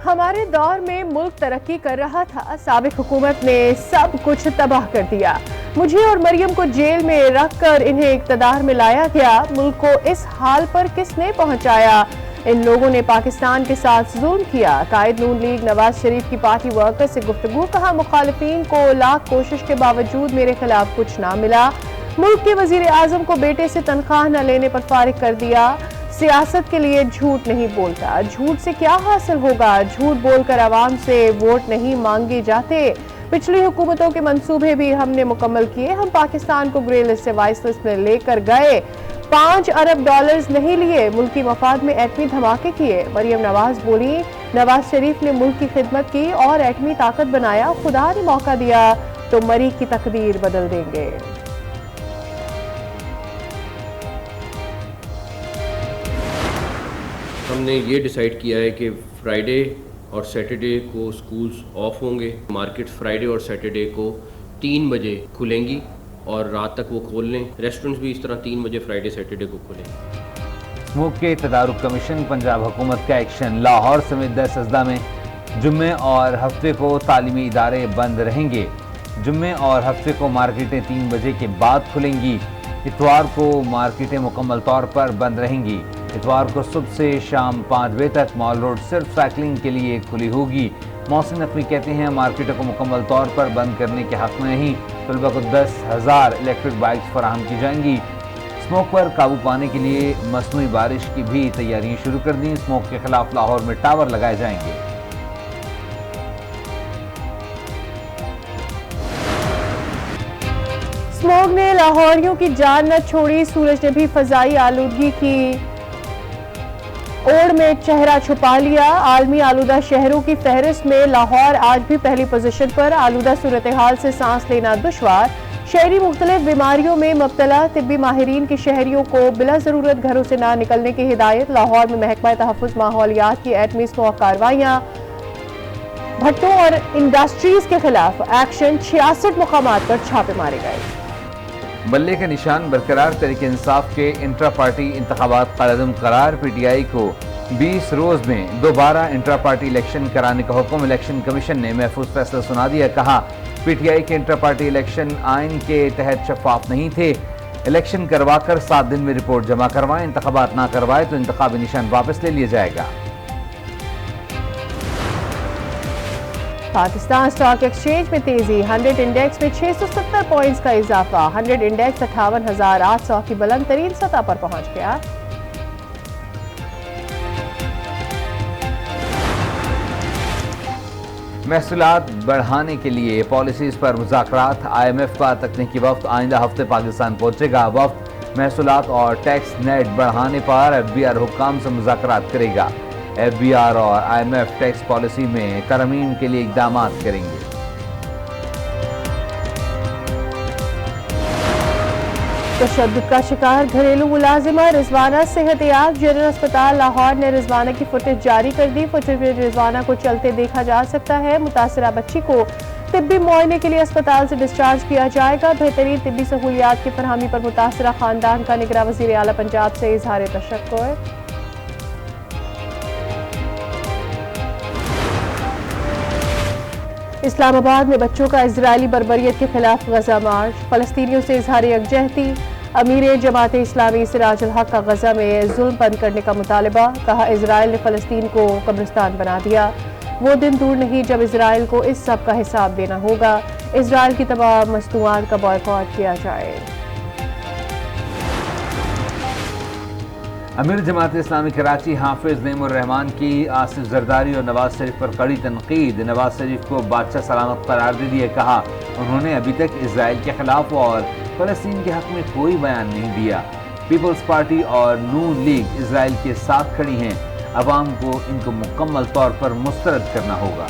हमारे दौर में मुल्क तरक्की कर रहा था, साबिक हुकूमत ने सब कुछ तबाह कर दिया। मुझे और मरियम को जेल में रखकर इन्हें इक़्तिदार में लाया गया। मुल्क को इस हाल पर किसने पहुंचाया? इन लोगों ने पाकिस्तान के साथ जुल्म किया। कायद नून लीग नवाज शरीफ की पार्टी वर्कर से गुफ्तगू, कहा मुखालिफिन को लाख कोशिश के बावजूद मेरे खिलाफ कुछ ना मिला। मुल्क के वजीर आजम को बेटे से तनख्वाह न लेने पर फारिग कर दिया। सियासत के लिए झूठ नहीं बोलता। झूठ से क्या हासिल होगा? झूठ बोलकर आवाम से वोट नहीं मांगे जाते। पिछली हुकूमतों के मंसूबे भी हमने मुकम्मल किए। हम पाकिस्तान को ग्रे लिस्ट से वाइस लिस्ट में लेकर गए। 5 अरब डॉलर्स नहीं लिए, मुल्की मफाद में एटमी धमाके किए। मरियम नवाज बोली, नवाज शरीफ ने मुल्क की खिदमत की और एटमी ताकत बनाया। खुदा ने मौका दिया तो मरी की तकदीर बदल देंगे। हमने ये डिसाइड किया है कि फ्राइडे और सैटरडे को स्कूल्स ऑफ होंगे। मार्केट्स फ्राइडे और सैटरडे को 3 बजे खुलेंगी और रात तक वो खोल लें। रेस्टोरेंट्स भी इस तरह 3 बजे फ्राइडे सैटरडे को खुलेंगे। स्मोक के तदारुक कमीशन पंजाब हुकूमत का एक्शन। लाहौर समेत 10 अजला में जुम्मे और हफ्ते को तालीमी इदारे बंद रहेंगे। जुम्मे और हफ्ते को मार्केटें 3 बजे के बाद खुलेंगी। इतवार को मार्केटें मुकम्मल तौर पर बंद रहेंगी। इतवार को सुबह से शाम 5 बजे तक मॉल रोड सिर्फ साइकिलिंग के लिए खुली होगी। मौसम नकवी कहते हैं मार्केटों को मुकम्मल तौर पर बंद करने के हक में नहीं, तलबा को 10,000 इलेक्ट्रिक बाइक्स फराहम की जाएंगी। स्मोक पर काबू पाने के लिए मसनूई बारिश की भी तैयारियां शुरू कर दी। स्मोक के खिलाफ लाहौर में टावर लगाए जाएंगे। स्मोक ने लाहौरियों की जान न छोड़ी। सूरज ने भी फजाई आलूदगी की ओर में चेहरा छुपा लिया। आलमी आलूदा शहरों की फहरिस्त में लाहौर आज भी पहली पोजीशन पर। आलूदा सूरत हाल से सांस लेना दुश्वार। शहरी मुख्तलिफ बीमारियों में मुब्तला। तिब्बी माहिरीन की शहरियों को बिला जरूरत घरों से ना निकलने की हिदायत। लाहौर में महकमा तहफ़्फ़ुज़ माहौलियात की एटमी स्मोक कार्रवाइयाँ। भट्टों और इंडस्ट्रीज के खिलाफ एक्शन। 66 मुकामात पर छापे मारे गए। बल्ले का निशान बरकरार। तहरीक इंसाफ के इंट्रा पार्टी इंतखाबात कालअदम करार। PTI को 20 रोज में दोबारा इंट्रा पार्टी इलेक्शन कराने का हुक्म। इलेक्शन कमीशन ने महफूज फैसला सुना दिया। कहा PTI के इंट्रा पार्टी इलेक्शन आइन के तहत शफाफ नहीं थे। इलेक्शन करवाकर 7 दिन में रिपोर्ट जमा करवाएं। इंतखाबात ना करवाए तो इंतखाबी निशान वापस ले लिया जाएगा। पाकिस्तान स्टॉक एक्सचेंज में तेजी। 100 इंडेक्स में 670 पॉइंट्स का इजाफा। 100 इंडेक्स 58,800 की बुलंद तरीन सतह पर पहुंच गया। महसूलात बढ़ाने के लिए पॉलिसीज पर मुज़ाकरात। IMF का तकनीकी वफ्द आइंदा हफ्ते पाकिस्तान पहुंचेगा। वफ्द महसूलात और टैक्स नेट बढ़ाने पर FBR हुक्काम से मुज़ाकरात करेगा। FBR और IMF टैक्स पॉलिसी में तरमीम के लिए इक़दाम करेंगे। तशद्दुद का शिकार घरेलू मुलाजिमा रिजवाना सेहतियाब। जनरल अस्पताल लाहौर ने रिजवाना की फुटेज जारी कर दी। फुटेज में रिजवाना को चलते देखा जा सकता है। मुतासरा बच्ची को तिब्बी मुआयने के लिए अस्पताल से डिस्चार्ज किया जाएगा। बेहतरीन तिब्बी सहूलियात की फरहमी पर मुतासरा खानदान का निगरां वज़ीर आला पंजाब से इजहार तशक्कुर। इस्लामाबाद में बच्चों का इजरायली बर्बरियत के खिलाफ गजा मार्च। फलस्तीनियों से इजहार यकजहती। अमीर जमात इस्लामी सिराजुल हक का गजा में जुल्म बंद करने का मुतालबा। कहा इजराइल ने फलस्तीन को कब्रिस्तान बना दिया। वो दिन दूर नहीं जब इजराइल को इस सब का हिसाब देना होगा। इजराइल की तमाम मस्तूआत का बॉयकॉट किया जाए। अमीर जमात इस्लामी कराची हाफिज नईमुर रहमान की आसिफ जरदारी और नवाज शरीफ पर कड़ी तनकीद। नवाज शरीफ को बादशाह सलामत करार दे दिया। कहा उन्होंने अभी तक इसराइल के खिलाफ और फलस्तीन के हक में कोई बयान नहीं दिया। पीपल्स पार्टी और नून लीग इसराइल के साथ खड़ी हैं। अवाम को इनको मुकम्मल तौर पर मुस्तरद करना होगा।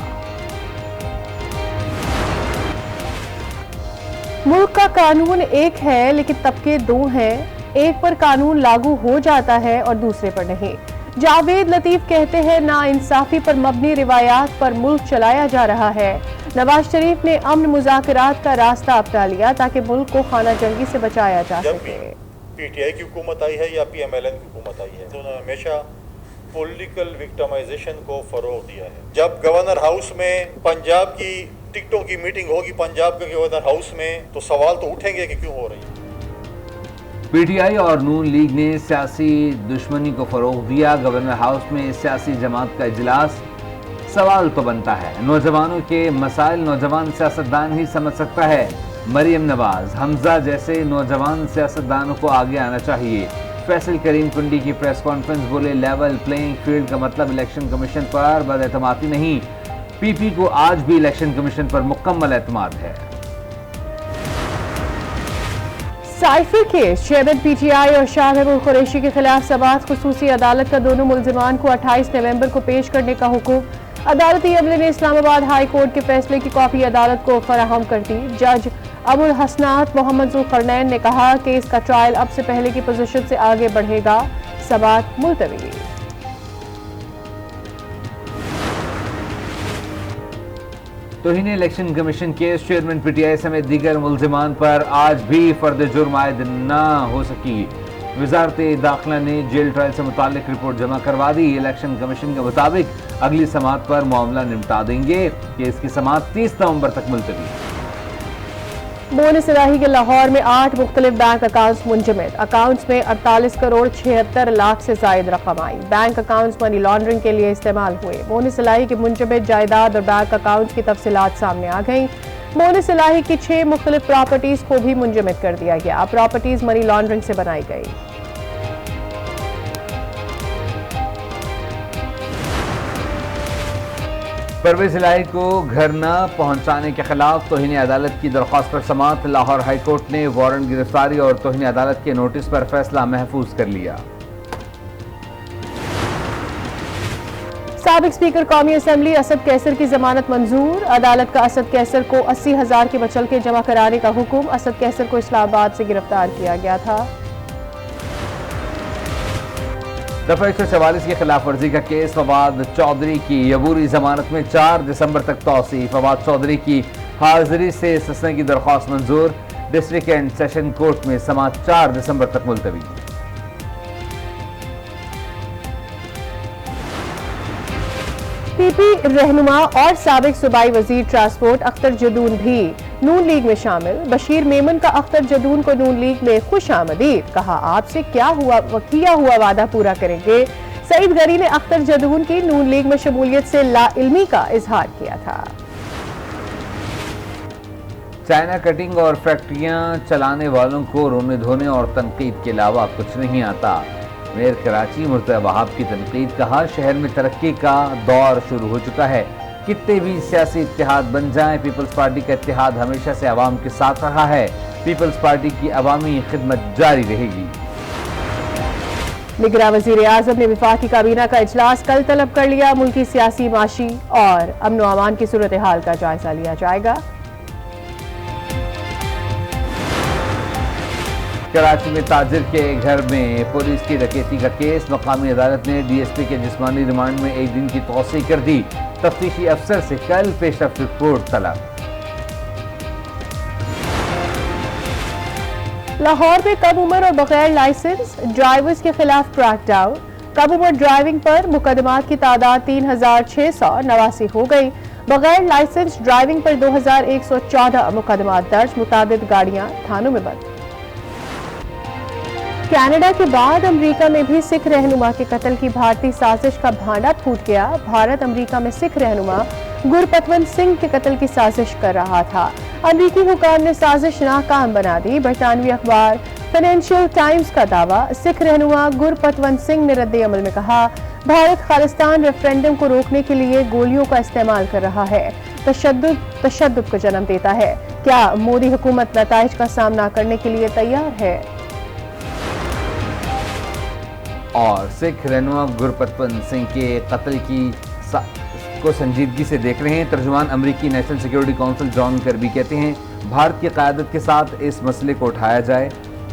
मुल्क का कानून एक है लेकिन तबके 2 हैं। एक पर कानून लागू हो जाता है और दूसरे पर नहीं। जावेद लतीफ कहते हैं ना इंसाफी पर मबनी रिवायात पर मुल्क चलाया जा रहा है। नवाज शरीफ ने अमन मुज़ाकरात का रास्ता अपना लिया ताकि मुल्क को खाना जंगी से बचाया जा सके। PTI की हुकूमत आई है या PMLN की हुकूमत आई है, तो उन्होंने हमेशा पॉलिटिकल विक्टिमाइजेशन को फरोग दिया है। जब गवर्नर हाउस में पंजाब की टिकटों की मीटिंग होगी पंजाब के गवर्नर हाउस में, तो सवाल तो उठेंगे कि क्यों हो रही है। पीटीआई और नून लीग ने सियासी दुश्मनी को फरोग दिया। गवर्नर हाउस में सियासी जमात का इजलास, सवाल तो बनता है नौजवानों के मसाइल नौजवान सियासतदान ही समझ सकता है। मरियम नवाज, हमजा जैसे नौजवान सियासतदानों को आगे आना चाहिए। फैसल करीम कुंडी की प्रेस कॉन्फ्रेंस, बोले लेवल प्लेइंग फील्ड का मतलब इलेक्शन कमीशन पर बदएतमादी नहीं। पीपी को आज भी इलेक्शन कमीशन पर मुकम्मल एतमाद है। साइफर केस, चेयरमैन पीटीआई और शाह महमूद कुरैशी के खिलाफ समाअत खुसूसी अदालत का दोनों मुल्जिमान को 28 नवंबर को पेश करने का हुक्म। अदालती अमले ने इस्लामाबाद हाई कोर्ट के फैसले की कॉपी अदालत को फराहम कर दी। जज अबुल हसनात मोहम्मद जुल्करनैन ने कहा कि इसका ट्रायल अब से पहले की पोजीशन से आगे बढ़ेगा। समाअत मुलतवी। तौहीन election commission case, chairman PTI समेत दीगर मुल्जिमान पर आज भी फर्द जुर्म आयद न हो सकी। वजारत दाखिला ने जेल ट्रायल से मुतालिक रिपोर्ट जमा करवा दी। इलेक्शन कमीशन के मुताबिक अगली समाअत पर मामला निपटा देंगे। केस की समाअत 30 नवंबर तक मुलतवी। बोनस इलाही के लाहौर में 8 मुख्तलिफ बैंक अकाउंट्स मुंजमद। अकाउंट्स में 48 करोड़ 76 लाख से जायद रकम आई। बैंक अकाउंट्स मनी लॉन्ड्रिंग के लिए इस्तेमाल हुए। बोनस इलाही के मुंजमद जायदाद और बैंक अकाउंट्स की तफसीलात सामने आ गई। बोनस इलाही की 6 मुख्तलिफ प्रॉपर्टीज को भी मुंजमद कर दिया गया। प्रॉपर्टीज मनी लॉन्ड्रिंग से बनाई गई। परवेज इलाही को घर न पहुंचाने के खिलाफ तौहीन अदालत की दरख्वास्त पर समाअत। लाहौर हाई कोर्ट ने वारंट गिरफ्तारी और तौहीन अदालत के नोटिस पर फैसला महफूज कर लिया। साबिक स्पीकर कौमी असम्बली असद कैसर की जमानत मंजूर। अदालत का असद कैसर को 80,000 के बचलके जमा कराने का हुक्म। असद कैसर को इस्लामाबाद से गिरफ्तार किया गया था। दफा 144 की खिलाफ वर्जी का केस, फवाद चौधरी की अबूरी जमानत में 4 दिसंबर तक तौसी। फवाद चौधरी की हाजिरी से ससने की दरख्वास्त मंजूर। डिस्ट्रिक्ट एंड सेशन कोर्ट में समाअत 4 दिसंबर तक मुलतवी। पीपी रहनुमा और साबिक सूबाई वजीर ट्रांसपोर्ट अख्तर जदून भी नून लीग में शामिल। बशीर मेमन का अख्तर जदून को नून लीग में खुश आमदीद, कहा आपसे किया हुआ वादा पूरा करेंगे। सईद गरी ने अख्तर जदून की नून लीग में शमूलियत से लाइल्मी का इजहार किया था। चाइना कटिंग और फैक्ट्रियां चलाने वालों को रोने धोने और तनकीद के अलावा कुछ नहीं आता। मेयर कराची मुर्तज़ा वहाब की तनकीद, कहा शहर में तरक्की का दौर शुरू हो चुका है। कितने भी सियासी इत्तेहाद बन जाएं, पीपल्स पार्टी का इत्तेहाद हमेशा से अवाम के साथ रहा है। पीपल्स पार्टी की अवामी खिदमत जारी रहेगी। निगरान वजीर आजम ने वफाकी काबीना का इजलास कल तलब कर लिया। मुल्की सियासी, माशी और अमन व अमान की सूरत हाल का जायजा लिया जाएगा। कराची में ताजिर के घर में पुलिस की डकैती का केस, मकामी अदालत ने डीएसपी के जिस्मानी रिमांड में 1 दिन की तौसीह कर दी। तफ्तीशी अफसर से कल पेशरफ्त रिपोर्ट तलब। लाहौर में कम उम्र और बगैर लाइसेंस ड्राइवर्स के खिलाफ क्रैकडाउन। कम उम्र ड्राइविंग पर मुकदमात की तादाद 3689 हो गई। बगैर लाइसेंस ड्राइविंग पर 2114 मुकदमात दर्ज। मुतादिद गाड़ियां थानों में बंद। कनाडा के बाद अमेरिका में भी सिख रहनुमा के कत्ल की भारतीय साजिश का भांडा फूट गया। भारत अमेरिका में सिख रहनुमा गुरपतवंत सिंह के कत्ल की साजिश कर रहा था। अमेरिकी हुकाम ने साजिश नाकाम बना दी। बरतानवी अखबार फाइनेंशियल टाइम्स का दावा। सिख रहनुमा गुरपतवंत सिंह ने रद्द अमल में कहा, भारत खालिस्तान रेफरेंडम को रोकने के लिए गोलियों का इस्तेमाल कर रहा है, तशद्दुद को जन्म देता है। क्या मोदी हुकूमत नताइज का सामना करने के लिए तैयार है? और सिख रहनुमा गुरपतवंत सिंह के कत्ल को संजीदगी से देख रहे हैं। तर्जुमान अमेरिकी national security council John Kirby कहते हैं, भारत की क़यादत के साथ इस मसले को उठाया जाए।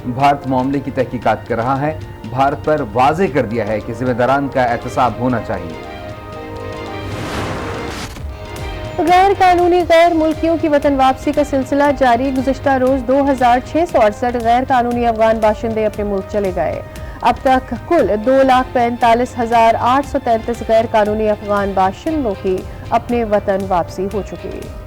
भारत मामले की तहकीकात कर रहा है। भारत पर वाज़ेह कर दिया है कि जिम्मेदारान का एहतसाब होना चाहिए। गैर कानूनी गैर मुल्कियों की वतन वापसी का सिलसिला जारी। गुज़िश्ता रोज 2668 गैर कानूनी अफगान बाशिंदे अपने मुल्क चले गए। अब तक कुल 2,45,833 गैर कानूनी अफगान बाशिंदों की अपने वतन वापसी हो चुकी है।